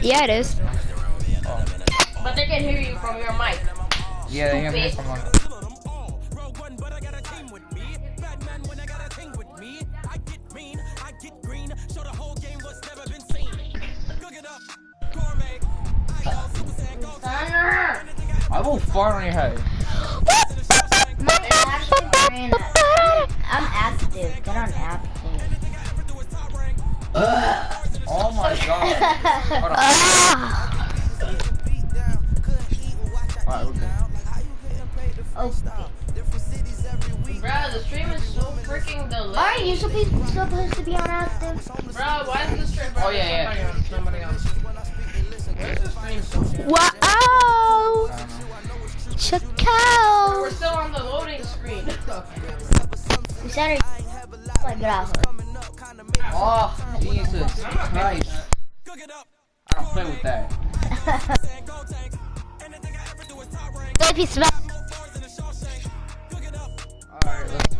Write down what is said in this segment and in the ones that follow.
Yeah, it is. Oh. But they can hear you from your mic. Yeah, they hear me from my. I will fart on your head. I'm active. Get on active. Oh my god. Alright, we're good. Oh. Bro, the stream is so freaking delayed. Why are you supposed to be on active? Bro, why is the stream? Bro, Oh yeah, somebody else. Where's the stream so delayed? Wow! Check out! We're still on the loading screen. We center. Oh my god. Oh, Jesus Christ. I don't play with that. If you smell. Alright, let's do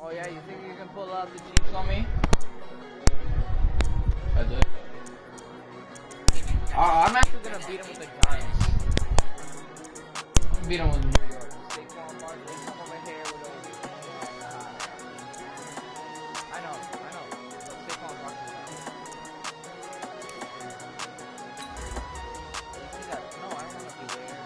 Oh yeah, you think you can pull out the Chiefs on me? I did. I'm actually gonna beat him with the Giants. I'm gonna beat him with New York. Saquon Barkley, come over here with those. I know. But Saquon Barkley. You see that? No, I don't wanna be there.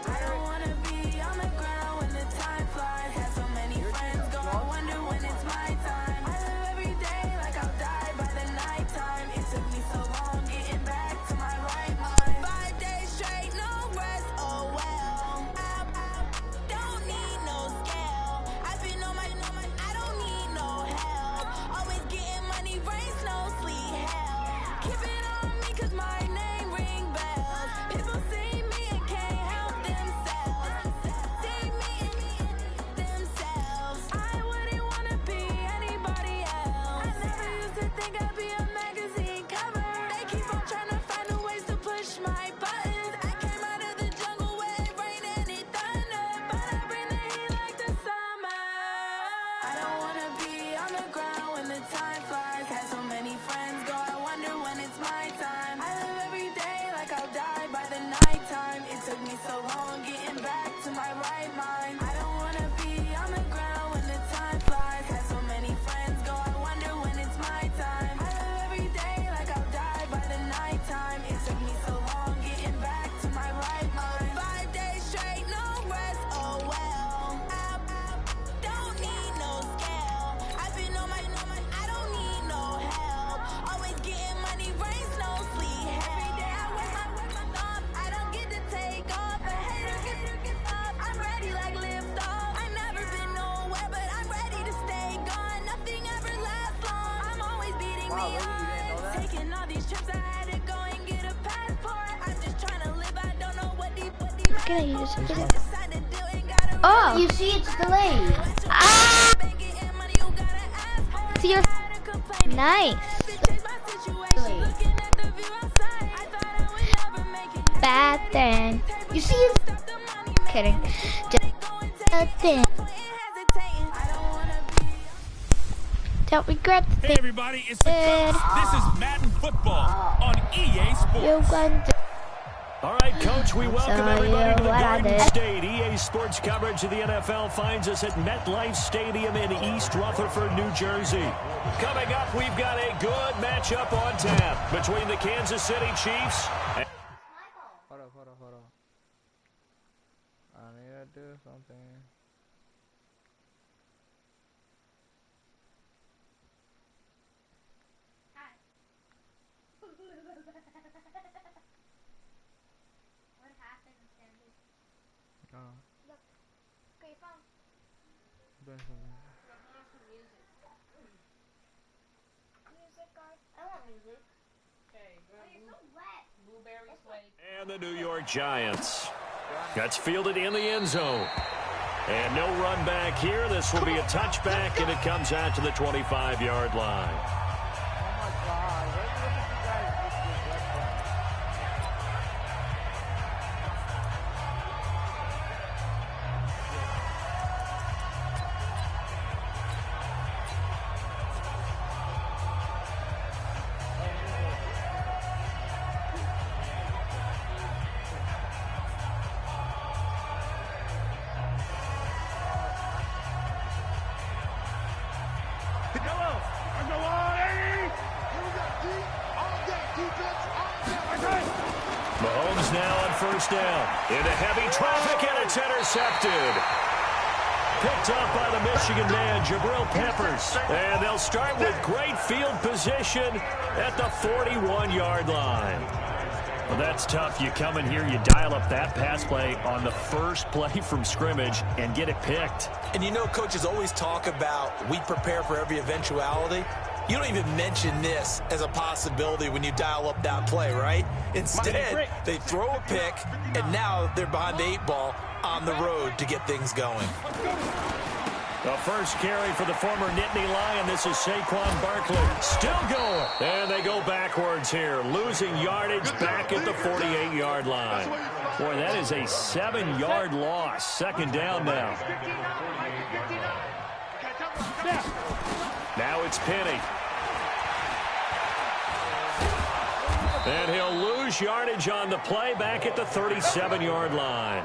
I don't wanna be on the ground when the time flies. Have so many friends go, I wonder when it's my time. I live every day like I'll die by the night time. It took me so long getting back to my right mind. 5 days straight, no rest, oh well. I don't need no scale. I've been on my, I don't need no help. Always getting money, rains, no sleet, hell. Keep it on me cause my name ring bells. People see me and can't help themselves. See me and themselves. I wouldn't wanna be anybody else. I never used to think I'd be a magazine cover. They keep on trying to find a ways to push my buttons. I came out of the jungle where it rained and it thundered, but I bring the heat like the summer. I don't wanna be on the ground when the time flies. Had so many friends go, I wonder when it's my time. I live every day like I'll die by the night time. It took me so long getting back to my right mind. I don't wanna be on the ground when the time flies. Had so many friends go, I wonder when it's my time. I live every day like I'll die by the night time. It took me so long getting back to my right mind. 5 days straight, no rest, oh well. I don't need no scale. I've been on my, I don't need no help. Always getting money, rains, no sleet, every day I wear my thumb. I don't get to take off, but haters get up. I'm ready like lift off. I never been nowhere, but I'm ready to stay gone. Nothing ever lasts long. I'm always beating the odds. Taking all these trips, I had to go and get a passport. I'm just trying to live, I don't know what deep Can I use it? decide to do and gotta Oh! You see, it's delayed. Ah! getting money, you gotta ask for it. See your nice. Bad thing. You see, it's Kidding. Just a thing. Don't regret the Hey thing. everybody, it's the Coach. This is Madden Football on EA You Sports. want to. All right, Coach, we welcome Tell everybody you to the what I Garden did. State. EA Sports coverage of the NFL finds us at MetLife Stadium in East Rutherford, New Jersey. Coming up, we've got a good matchup on tap between the Kansas City Chiefs and Hold on. I need to do something. Doing something. and the New York Giants. That's fielded in the end zone. And no run back here. This will be a touchback, and it comes out to the 25-yard line. Mahomes now on first down. Into heavy traffic, and it's intercepted. Picked up by the Michigan man, Jabril Peppers. And they'll start with great field position at the 41-yard line. Well, that's tough. You come in here, you dial up that pass play on the first play from scrimmage and get it picked. And you know, coaches always talk about we prepare for every eventuality. You don't even mention this as a possibility when you dial up that play, right? Instead, they throw a pick, and now they're behind the 8 ball on the road to get things going. The first carry for the former Nittany Lion. This is Saquon Barkley. Still going. And they go backwards here. Losing yardage back at the 48-yard line. Boy, that is a 7-yard loss. Second down now. Now it's Penny. And he'll lose yardage on the play back at the 37-yard line.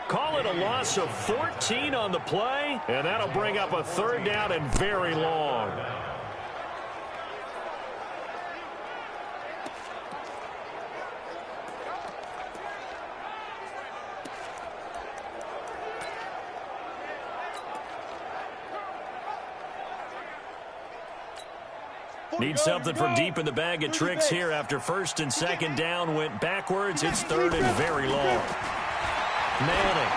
Call it a loss of 14 on the play, and that'll bring up a third down and very long. Need something from deep in the bag of tricks here after first and second down went backwards. It's third and very long. Manning.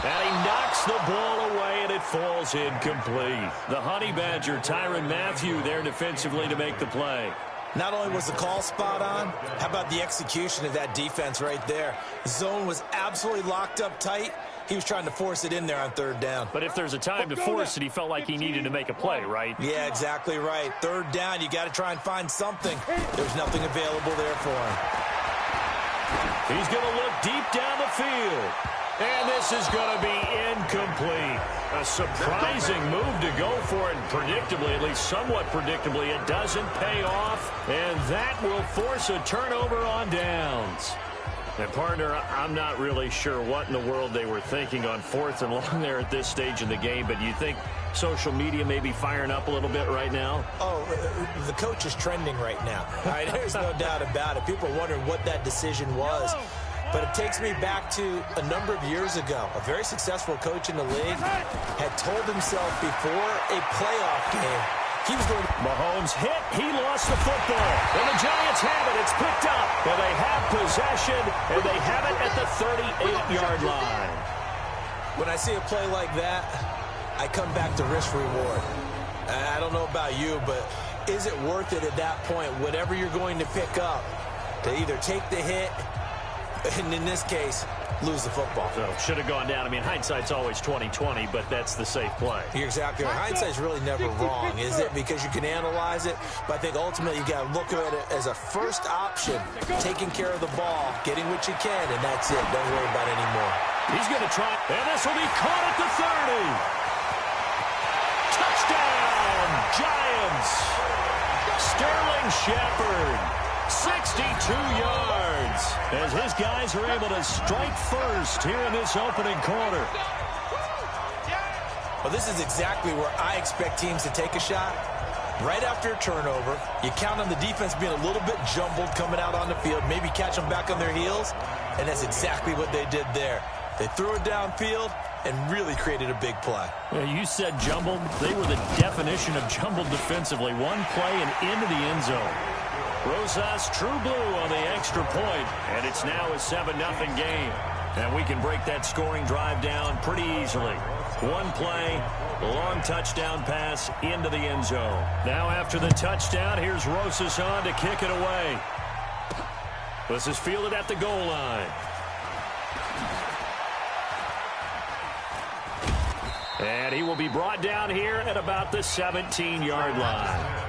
And he knocks the ball away, and it falls incomplete. The Honey Badger, Tyrann Mathieu, there defensively to make the play. Not only was the call spot on, how about the execution of that defense right there? The zone was absolutely locked up tight. He was trying to force it in there on third down. But if there's a time to force it, he felt like he needed to make a play, right? Yeah, exactly right. Third down, you got to try and find something. There's nothing available there for him. He's going to look deep down the field. And this is going to be incomplete. A surprising move to go for it. And predictably, at least somewhat predictably, it doesn't pay off. And that will force a turnover on downs. And, partner, I'm not really sure what in the world they were thinking on fourth and long there at this stage in the game. But do you think social media may be firing up a little bit right now? Oh, the coach is trending right now. All right, there's no doubt about it. People are wondering what that decision was. But it takes me back to a number of years ago. A very successful coach in the league had told himself before a playoff game he was going to... Mahomes hit. He lost the football. And the Giants have it. It's picked up. And they have possession. And they have it at the 38-yard line. When I see a play like that, I come back to risk-reward. I don't know about you, but is it worth it at that point, whatever you're going to pick up, to either take the hit, and in this case, lose the football? So should have gone down. I mean, hindsight's always 20/20, but that's the safe play. You're exactly right. Hindsight's really never wrong, is it? Because you can analyze it, but I think ultimately you got to look at it as a first option, taking care of the ball, getting what you can, and that's it. Don't worry about it anymore. He's going to try, and this will be caught at the 30. Touchdown, Giants. Sterling Shepard, 62 yards, as his guys are able to strike first here in this opening quarter. Well, this is exactly where I expect teams to take a shot. Right after a turnover, you count on the defense being a little bit jumbled coming out on the field, maybe catch them back on their heels, and that's exactly what they did there. They threw it downfield and really created a big play. Yeah, you said jumbled. They were the definition of jumbled defensively. One play and into the end zone. Rosas true blue on the extra point, and it's now a 7-0 game. And we can break that scoring drive down pretty easily. One play, long touchdown pass into the end zone. Now after the touchdown, here's Rosas on to kick it away. This is fielded at the goal line. And he will be brought down here at about the 17-yard line.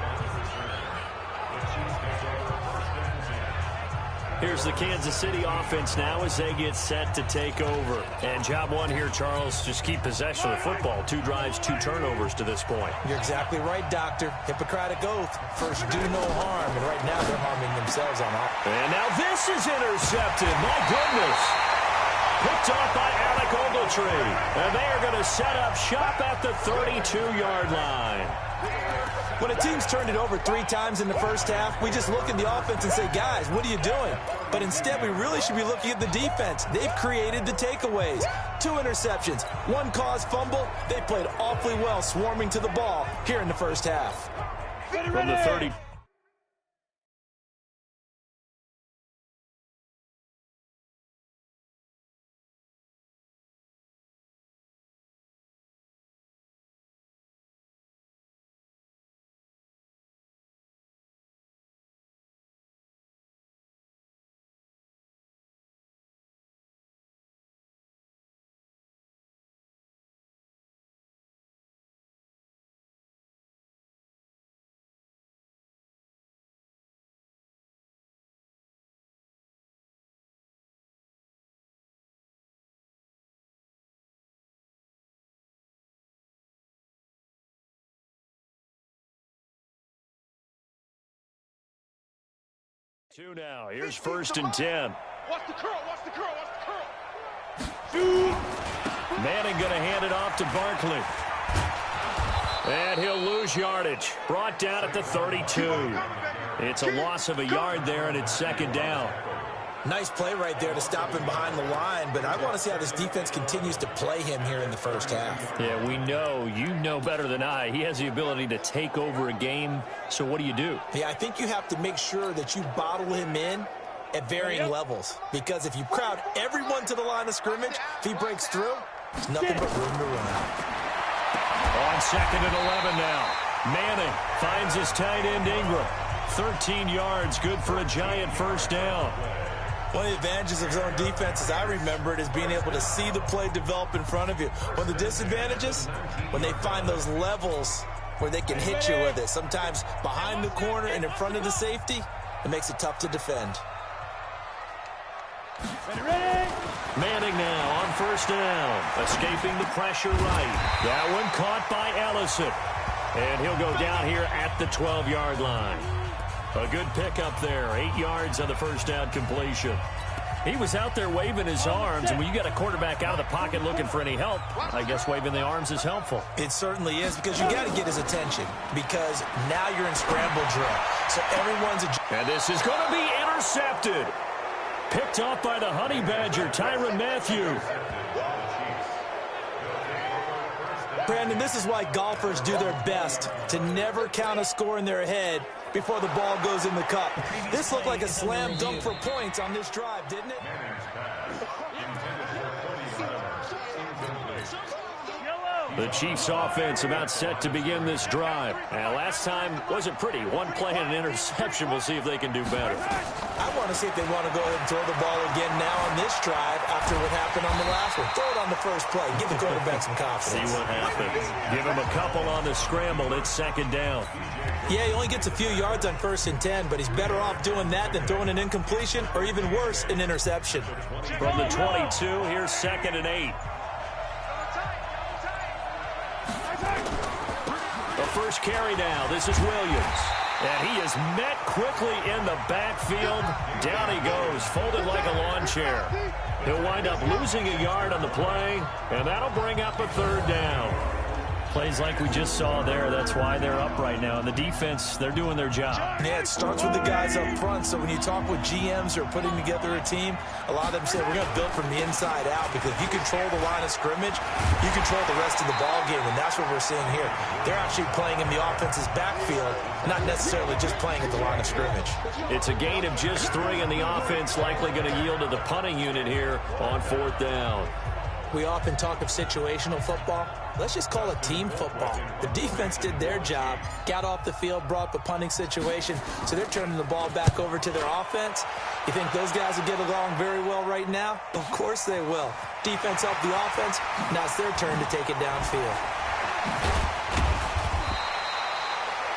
Here's the Kansas City offense now as they get set to take over. And job one here, Charles, just keep possession of the football. 2 drives, 2 turnovers to this point. You're exactly right, Doctor. Hippocratic oath. First, do no harm. And right now, they're harming themselves on offense. And now this is intercepted. My goodness. Picked off by Alec Ogletree. And they are going to set up shop at the 32-yard line. When a team's turned it over 3 times in the first half, we just look at the offense and say, guys, what are you doing? But instead, we really should be looking at the defense. They've created the takeaways. 2 interceptions, 1 caused fumble. They played awfully well swarming to the ball here in the first half. From the 30. Two now. Here's 1st and 10. Watch the curl, watch the curl, watch the curl. Manning going to hand it off to Barkley. And he'll lose yardage. Brought down at the 32. It's a loss of a yard there, and it's 2nd down. Nice play right there to stop him behind the line, but I want to see how this defense continues to play him here in the first half. Yeah, we know. You know better than I. He has the ability to take over a game, so what do you do? Yeah, I think you have to make sure that you bottle him in at varying levels, because if you crowd everyone to the line of scrimmage, if he breaks through, there's nothing but room to run. On 2nd and 11 now. Manning finds his tight end Ingram. 13 yards, good for a giant first down. One of the advantages of zone defense, as I remember it, is being able to see the play develop in front of you. One of the disadvantages, when they find those levels where they can hit you with it, sometimes behind the corner and in front of the safety, it makes it tough to defend. Manning now on 1st down, escaping the pressure right. That one caught by Ellison. And he'll go down here at the 12-yard line. A good pickup there, 8 yards on the first down completion. He was out there waving his arms, and when you got a quarterback out of the pocket looking for any help, I guess waving the arms is helpful. It certainly is, because you got to get his attention, because now you're in scramble drill. So everyone's... And this is going to be intercepted. Picked off by the Honey Badger, Tyrann Mathieu. Brandon, this is why golfers do their best to never count a score in their head before the ball goes in the cup. This looked like a slam dunk for points on this drive, didn't it? The Chiefs offense about set to begin this drive. And last time wasn't pretty. 1 play and an interception. We'll see if they can do better. I want to see if they want to go ahead and throw the ball again now on this drive after what happened on the last one. Throw it on the first play. Give the quarterback some confidence. See what happens. Give him a couple on the scramble. It's 2nd down. Yeah, he only gets a few yards on 1st and 10, but he's better off doing that than throwing an incompletion or even worse, an interception. From the 22, here's 2nd and 8. The first carry now. This is Williams. And he is met quickly in the backfield. Down he goes, folded like a lawn chair. He'll wind up losing a yard on the play, and that'll bring up a 3rd down. Plays like we just saw there. That's why they're up right now. And the defense, they're doing their job. Yeah, it starts with the guys up front. So when you talk with GMs who are putting together a team, a lot of them say we're going to build from the inside out, because if you control the line of scrimmage, you control the rest of the ball game, and that's what we're seeing here. They're actually playing in the offense's backfield, not necessarily just playing at the line of scrimmage. It's a gain of just 3, and the offense likely going to yield to the punting unit here on 4th down. We often talk of situational football. Let's just call it team football. The defense did their job, got off the field, brought the punting situation, so they're turning the ball back over to their offense. You think those guys will get along very well right now? Of course they will. Defense helped the offense. Now it's their turn to take it downfield.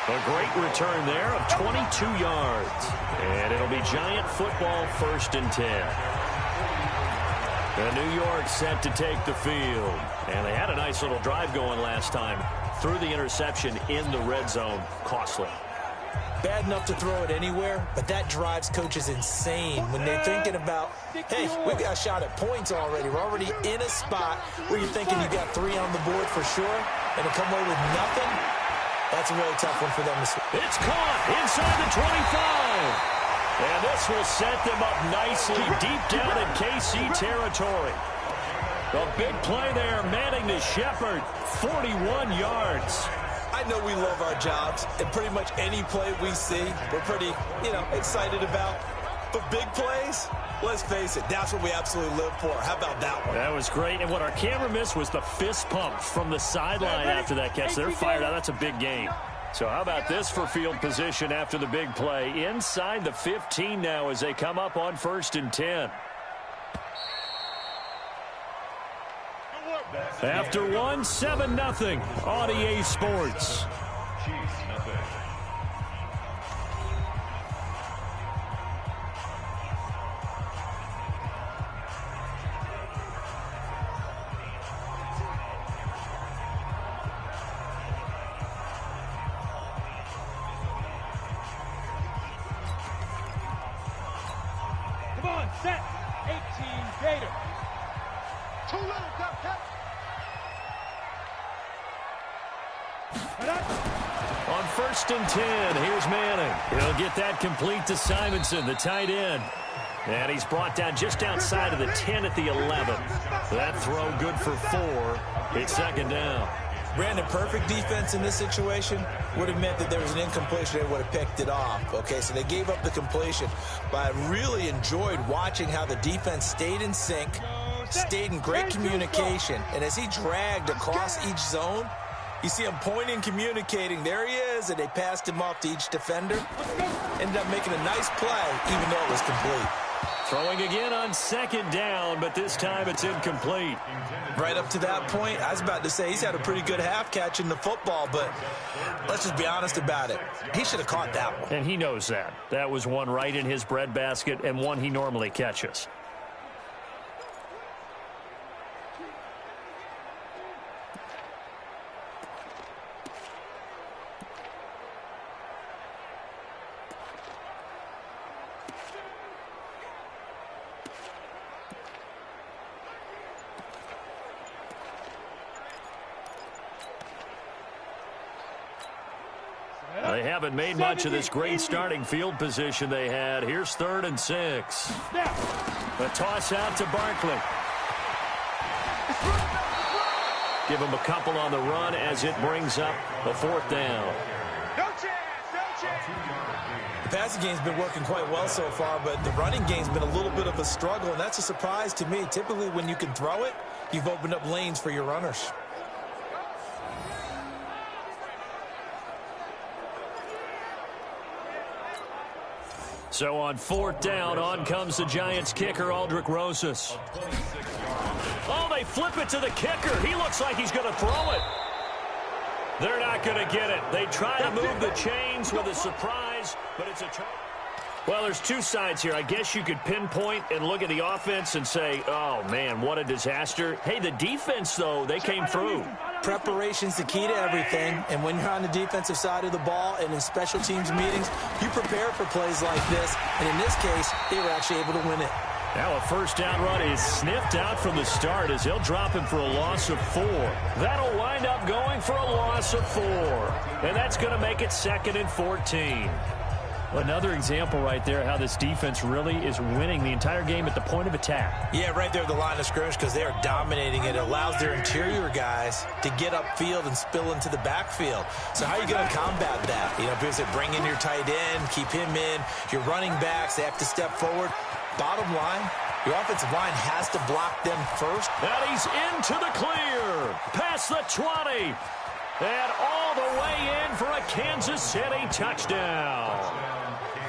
A great return there of 22 yards. And it'll be Giant football 1st and 10. The New York set to take the field. And they had a nice little drive going last time. Threw the interception in the red zone. Costly. Bad enough to throw it anywhere, but that drives coaches insane when they're thinking about, hey, we've got a shot at points already. We're already in a spot where you're thinking you got 3 on the board for sure, and to come away with nothing, that's a really tough one for them to swing. It's caught inside the 25. And this will set them up nicely deep down in KC territory. A big play there, Manning to Shepard, 41 yards. I know we love our jobs, and pretty much any play we see, we're pretty, excited about. But big plays, let's face it, that's what we absolutely live for. How about that one? That was great, and what our camera missed was the fist pump from the sideline after that catch. They're fired out. That's a big game. So how about this for field position after the big play? Inside the 15 now as they come up on 1st and 10. After 1, 7-0 on EA Sports. Come on, set. 18 Gator. Too little, cut. On 1st and 10, here's Manning. He'll get that complete to Simonson, the tight end. And he's brought down just outside of the 10 at the 11. That throw good for 4. It's 2nd down. Brandon, perfect defense in this situation would have meant that there was an incompletion. They would have picked it off. Okay, so they gave up the completion. But I really enjoyed watching how the defense stayed in sync, stayed in great communication. And as he dragged across each zone, you see him pointing, communicating. There he is, and they passed him off to each defender. Ended up making a nice play, even though it was complete. Throwing again on 2nd down, but this time it's incomplete. Right up to that point, I was about to say he's had a pretty good half catching the football, but let's just be honest about it. He should have caught that one. And he knows that. That was one right in his breadbasket and one he normally catches. They haven't made much of this great starting field position they had. Here's 3rd and 6. A toss out to Barkley. Give him a couple on the run as it brings up the 4th down. No chance. The passing game's been working quite well so far, but the running game's been a little bit of a struggle, and that's a surprise to me. Typically, when you can throw it, you've opened up lanes for your runners. So on 4th down, on comes the Giants kicker, Aldrick Rosas. Oh, they flip it to the kicker. He looks like he's going to throw it. They're not going to get it. They try to move the chains with a surprise, but it's a try. Well, there's two sides here. I guess you could pinpoint and look at the offense and say, oh, man, what a disaster. Hey, the defense, though, they came through. Preparation's the key to everything, and when you're on the defensive side of the ball and in special teams meetings, you prepare for plays like this, and in this case, they were actually able to win it. Now a 1st down run is sniffed out from the start as they'll drop him for a loss of 4. That'll wind up going for a loss of 4, and that's going to make it 2nd and 14. Another example right there how this defense really is winning the entire game at the point of attack. Yeah, right there at the line of scrimmage because they are dominating it. It allows their interior guys to get upfield and spill into the backfield. So how are you going to combat that? You know, because they bring in your tight end, keep him in. Your running backs, they have to step forward. Bottom line, your offensive line has to block them first. And he's into the clear. Past the 20. And all the way in for a Kansas City touchdown.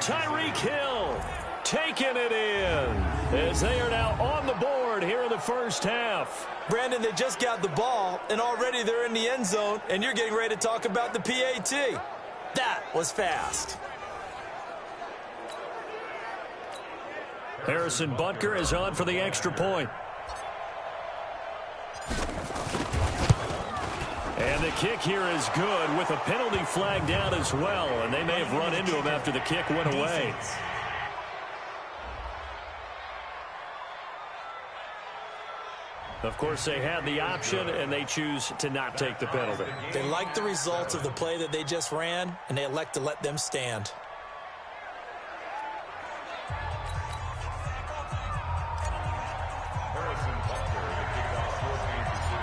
Tyreek Hill taking it in as they are now on the board here in the first half. Brandon, they just got the ball, and already they're in the end zone, and you're getting ready to talk about the PAT. That was fast. Harrison Butker is on for the extra point. And The kick here is good with a penalty flag down as well, and they may have run into him after the kick went away. Of course, they had the option, and they choose to not take the penalty. They like the results of the play that they just ran, and they elect to let them stand.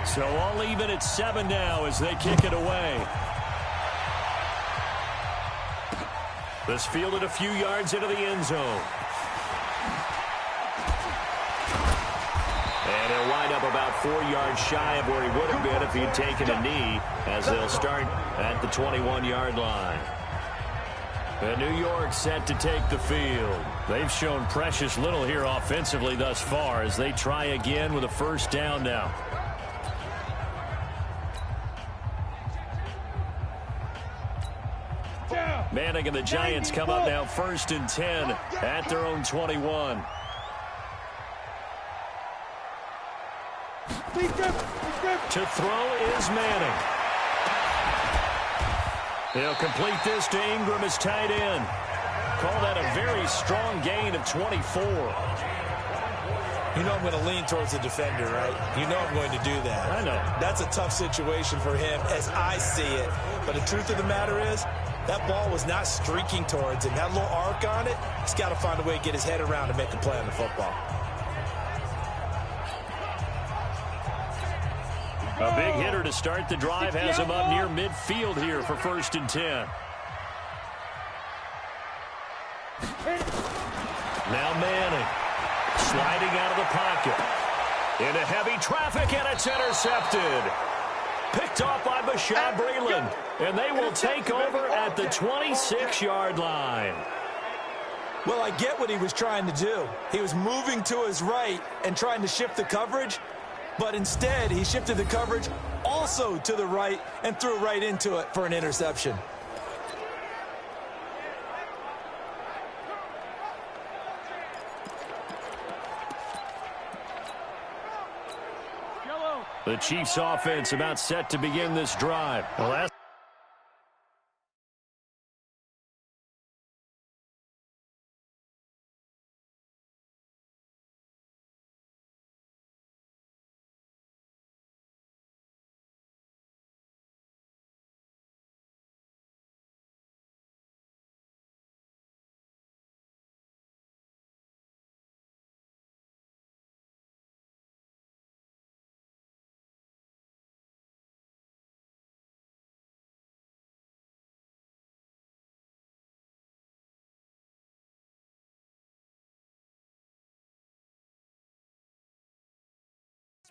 So all even at 7 now as they kick it away. This fielded a few yards into the end zone. And he'll wind up about 4 yards shy of where he would have been if he'd taken a knee, as they'll start at the 21-yard line. And New York set to take the field. They've shown precious little here offensively thus far as they try again with a first down now. Manning and the Giants come up now 1st and 10 at their own 21. To throw is Manning. He'll complete this to Ingram as tight end. Call that a very strong gain of 24. You know I'm going to lean towards the defender, right? You know I'm going to do that. I know. That's a tough situation for him as I see it. But the truth of the matter is, that ball was not streaking towards him. That little arc on it, he's got to find a way to get his head around and make a play on the football. A big hitter to start the drive has him up near midfield here for 1st and 10. Now Manning sliding out of the pocket. Into heavy traffic, and it's intercepted. Picked off by Bashaud Breeland, and they will take over at the 26-yard line. Well, I get what he was trying to do. He was moving to his right and trying to shift the coverage, but instead he shifted the coverage also to the right and threw right into it for an interception. The Chiefs offense about set to begin this drive. Well, that's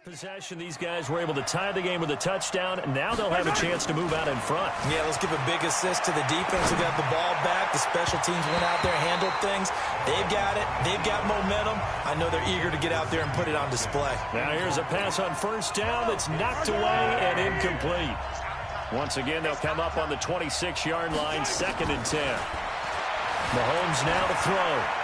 possession. These guys were able to tie the game with a touchdown. Now they'll have a chance to move out in front. Yeah, let's give a big assist to the defense who got the ball back. The special teams went out there, handled things. They've got it. They've got momentum. I know they're eager to get out there and put it on display. Now here's a pass on 1st down that's knocked away and incomplete. Once again, they'll come up on the 26-yard line, 2nd and 10. Mahomes now to throw.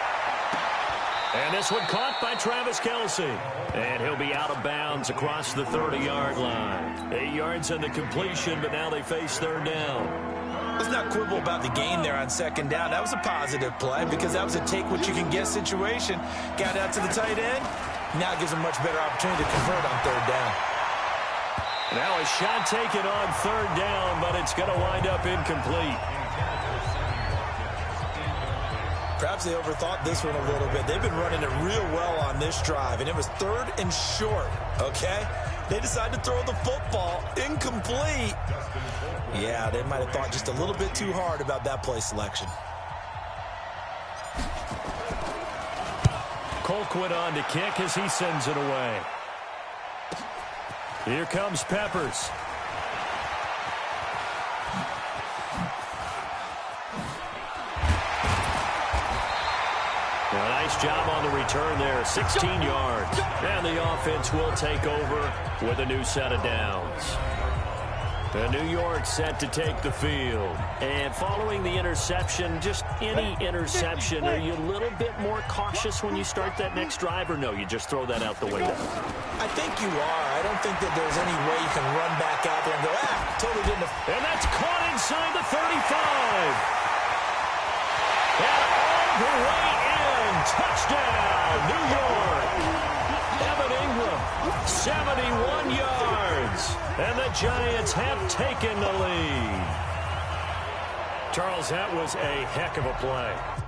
And this one caught by Travis Kelce. And he'll be out of bounds across the 30-yard line. 8 yards on the completion, but now they face 3rd down. Let's not quibble about the gain there on 2nd down. That was a positive play because that was a take-what-you-can-get situation. Got out to the tight end. Now it gives them a much better opportunity to convert on 3rd down. Now a shot taken on 3rd down, but it's going to wind up incomplete. Perhaps they overthought this one a little bit. They've been running it real well on this drive, and it was 3rd and short, okay? They decided to throw the football incomplete. Yeah, they might have thought just a little bit too hard about that play selection. Colquitt on to kick as he sends it away. Here comes Peppers. A nice job on the return there, 16 yards. And the offense will take over with a new set of downs. The New York set to take the field. And following the interception, just any interception, are you a little bit more cautious when you start that next drive, or no, you just throw that out the window? I think you are. I don't think that there's any way you can run back out there and go, totally didn't. And that's caught inside the 35. And all the way in. Touchdown, New York. Evan Ingram, 71 yards. And the Giants have taken the lead. Charles, that was a heck of a play.